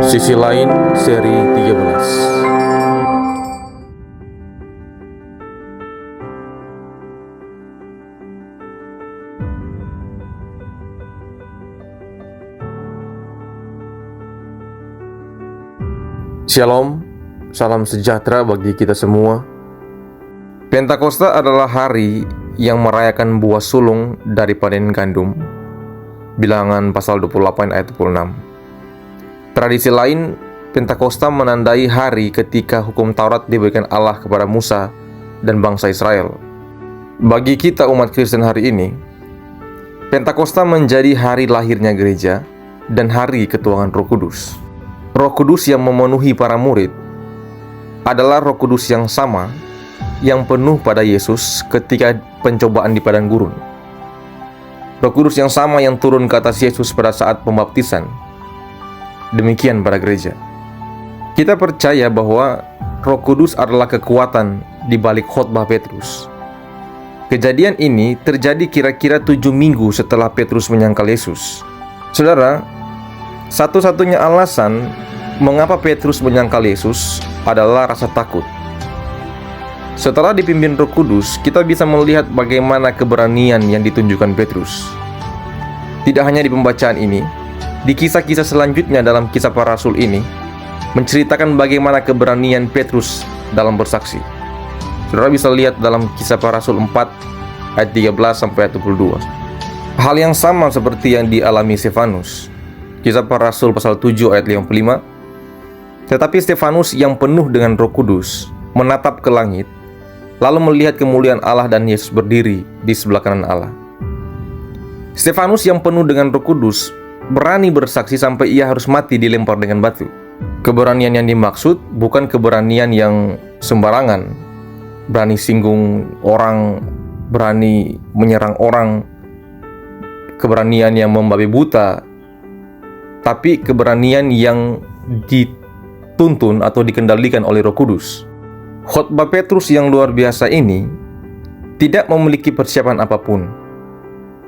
Sisi lain seri 13. Shalom, salam sejahtera bagi kita semua. Pentakosta adalah hari yang merayakan buah sulung dari panen gandum. Bilangan pasal 28 ayat 26. Tradisi lain, Pentakosta menandai hari ketika hukum Taurat diberikan Allah kepada Musa dan bangsa Israel. Bagi kita umat Kristen hari ini, Pentakosta menjadi hari lahirnya gereja dan hari ketuahan Roh Kudus. Roh Kudus yang memenuhi para murid adalah Roh Kudus yang sama yang penuh pada Yesus ketika pencobaan di padang gurun. Roh Kudus yang sama yang turun ke atas Yesus pada saat pembaptisan. Demikian pada gereja. Kita percaya bahwa Roh Kudus adalah kekuatan di balik khotbah Petrus. Kejadian ini terjadi kira-kira 7 minggu setelah Petrus menyangkal Yesus. Saudara, satu-satunya alasan mengapa Petrus menyangkal Yesus adalah rasa takut. Setelah dipimpin Roh Kudus, kita bisa melihat bagaimana keberanian yang ditunjukkan Petrus. Tidak hanya di pembacaan ini, di kisah-kisah selanjutnya dalam Kisah Para Rasul ini menceritakan bagaimana keberanian Petrus dalam bersaksi. Saudara bisa lihat dalam Kisah Para Rasul 4 ayat 13 sampai ayat 22. Hal yang sama seperti yang dialami Stefanus. Kisah Para Rasul pasal 7 ayat 55. Tetapi Stefanus yang penuh dengan Roh Kudus menatap ke langit, lalu melihat kemuliaan Allah dan Yesus berdiri di sebelah kanan Allah. Stefanus yang penuh dengan Roh Kudus berani bersaksi sampai ia harus mati dilempar dengan batu. Keberanian yang dimaksud bukan keberanian yang sembarangan, berani singgung orang, berani menyerang orang, keberanian yang membabi buta, tapi keberanian yang dituntun atau dikendalikan oleh Roh Kudus. Khotbah Petrus yang luar biasa ini tidak memiliki persiapan apapun.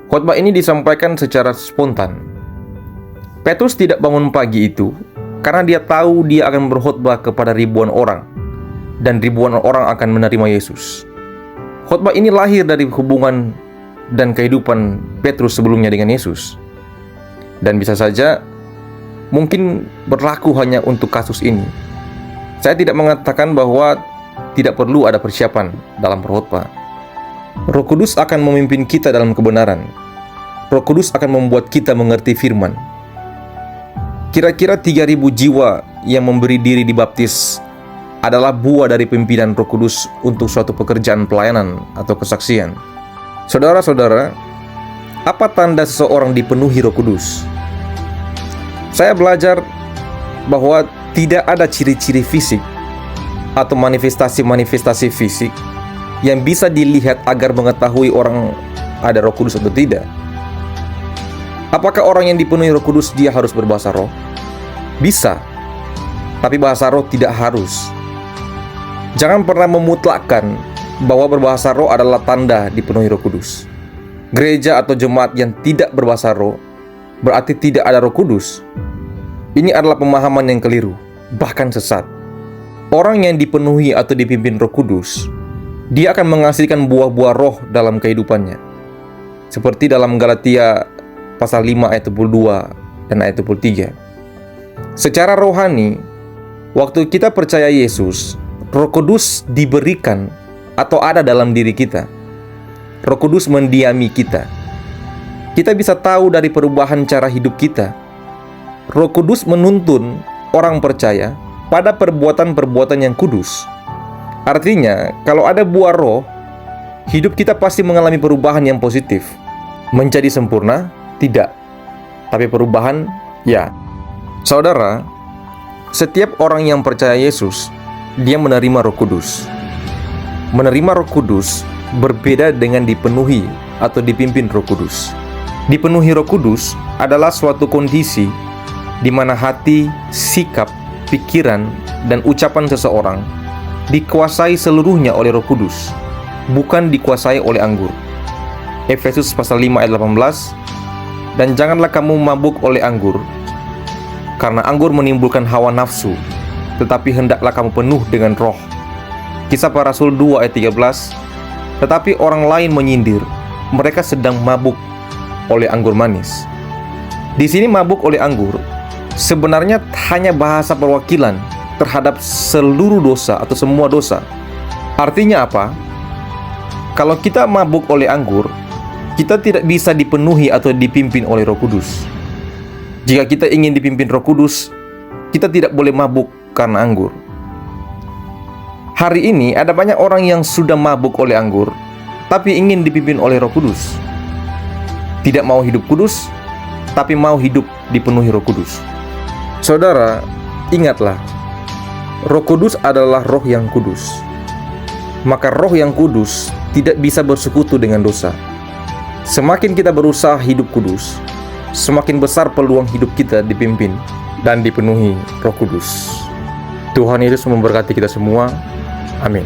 Khotbah ini disampaikan secara spontan. Petrus tidak bangun pagi itu karena dia tahu dia akan berkhotbah kepada ribuan orang dan ribuan orang akan menerima Yesus. Khotbah ini lahir dari hubungan dan kehidupan Petrus sebelumnya dengan Yesus. Dan bisa saja mungkin berlaku hanya untuk kasus ini. Saya tidak mengatakan bahwa tidak perlu ada persiapan dalam berkhotbah. Roh Kudus akan memimpin kita dalam kebenaran. Roh Kudus akan membuat kita mengerti firman. Kira-kira 3.000 jiwa yang memberi diri dibaptis adalah buah dari pimpinan Roh Kudus untuk suatu pekerjaan pelayanan atau kesaksian. Saudara-saudara, apa tanda seseorang dipenuhi Roh Kudus? Saya belajar bahwa tidak ada ciri-ciri fisik atau manifestasi-manifestasi fisik yang bisa dilihat agar mengetahui orang ada Roh Kudus atau tidak. Apakah orang yang dipenuhi Roh Kudus dia harus berbahasa roh? Bisa, tapi bahasa roh tidak harus. Jangan pernah memutlakkan bahwa berbahasa roh adalah tanda dipenuhi Roh Kudus. Gereja atau jemaat yang tidak berbahasa roh berarti tidak ada Roh Kudus. Ini adalah pemahaman yang keliru, bahkan sesat. Orang yang dipenuhi atau dipimpin Roh Kudus, dia akan menghasilkan buah-buah roh dalam kehidupannya. Seperti dalam Galatia pasal 5 ayat 22 dan ayat 23. Secara rohani, waktu kita percaya Yesus, Roh Kudus diberikan atau ada dalam diri kita. Roh Kudus mendiami kita. Kita bisa tahu dari perubahan cara hidup kita. Roh Kudus menuntun orang percaya pada perbuatan-perbuatan yang kudus. Artinya, kalau ada buah roh, hidup kita pasti mengalami perubahan yang positif. Menjadi sempurna? Tidak. Tapi perubahan? Ya. Saudara, setiap orang yang percaya Yesus, dia menerima Roh Kudus. Menerima Roh Kudus berbeda dengan dipenuhi atau dipimpin Roh Kudus. Dipenuhi Roh Kudus adalah suatu kondisi di mana hati, sikap, pikiran, dan ucapan seseorang dikuasai seluruhnya oleh Roh Kudus, bukan dikuasai oleh anggur. Efesus pasal 5 ayat 18. Dan janganlah kamu mabuk oleh anggur, karena anggur menimbulkan hawa nafsu, tetapi hendaklah kamu penuh dengan roh. Kisah Para Rasul 2 ayat 13. Tetapi orang lain menyindir, mereka sedang mabuk oleh anggur manis. Di sini mabuk oleh anggur sebenarnya hanya bahasa perwakilan terhadap seluruh dosa atau semua dosa. Artinya apa? Kalau kita mabuk oleh anggur, kita tidak bisa dipenuhi atau dipimpin oleh Roh Kudus. Jika kita ingin dipimpin Roh Kudus, kita tidak boleh mabuk karena anggur. Hari ini ada banyak orang yang sudah mabuk oleh anggur, tapi ingin dipimpin oleh Roh Kudus. Tidak mau hidup kudus, tapi mau hidup dipenuhi Roh Kudus. Saudara, ingatlah, Roh Kudus adalah Roh yang kudus. Maka Roh yang kudus tidak bisa bersekutu dengan dosa. Semakin kita berusaha hidup kudus, semakin besar peluang hidup kita dipimpin dan dipenuhi Roh Kudus. Tuhan Yesus memberkati kita semua. Amin.